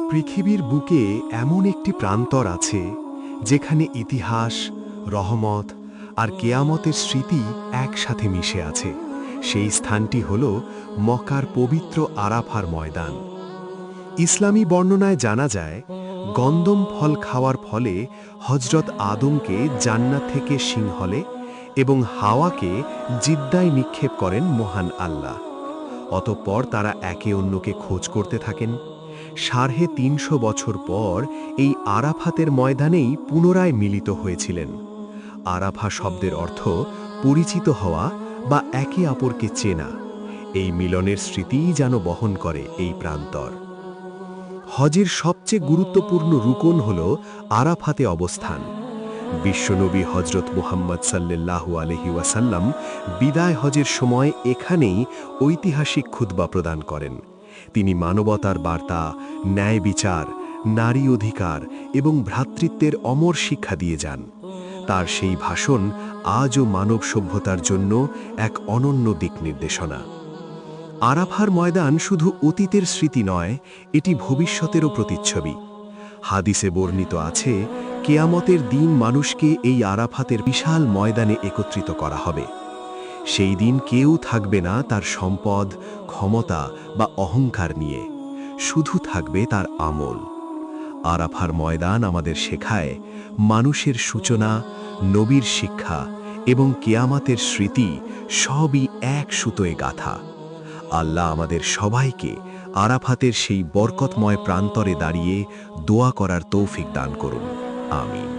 পৃথিবীর বুকে এমন একটি প্রান্তর আছে যেখানে ইতিহাস, রহমত আর কেয়ামতের স্মৃতি একসাথে মিশে আছে। সেই স্থানটি হল মক্কার পবিত্র আরাফার ময়দান। ইসলামী বর্ণনায় জানা যায়, গন্দম ফল খাওয়ার ফলে হজরত আদমকে জান্নাত থেকে সিংহলে এবং হাওয়াকে জিদ্দায় নিক্ষেপ করেন মহান আল্লাহ। অতঃপর তারা একে অন্যকে খোঁজ করতে থাকেন। ৩৫০ বছর পর এই আরাফাতের ময়দানেই পুনরায় মিলিত হয়েছিলেন। আরাফা শব্দের অর্থ পরিচিত হওয়া বা একে অপরকে চেনা। এই মিলনের স্মৃতিই যেন বহন করে এই প্রান্তর। হজের সবচেয়ে গুরুত্বপূর্ণ রুকন হল আরাফাতে অবস্থান। বিশ্বনবী হজরত মুহাম্মদ সাল্লাল্লাহু আলাইহি ওয়াসাল্লাম বিদায় হজের সময় এখানেই ঐতিহাসিক খুতবা প্রদান করেন। তিনি মানবতার বার্তা, ন্যায় বিচার, নারী অধিকার এবং ভ্রাতৃত্বের অমর শিক্ষা দিয়ে যান। তার সেই ভাষণ আজও মানব সভ্যতার জন্য এক অনন্য দিক নির্দেশনা। আরাফার ময়দান শুধু অতীতের স্মৃতি নয়, এটি ভবিষ্যতেরও প্রতিচ্ছবি। হাদিসে বর্ণিত আছে, কেয়ামতের দিন মানুষকে এই আরাফাতের বিশাল ময়দানে একত্রিত করা হবে। সেই দিন কেউ থাকবে না তার সম্পদ, ক্ষমতা বা অহংকার নিয়ে, শুধু থাকবে তার আমল। আরাফার ময়দান আমাদের শেখায়, মানুষের সূচনা, নবীর শিক্ষা এবং কেয়ামতের স্মৃতি সবই এক সুতোয় গাঁথা। আল্লাহ আমাদের সবাইকে আরাফাতের সেই বরকতময় প্রান্তরে দাঁড়িয়ে দোয়া করার তৌফিক দান করুন। আমিন।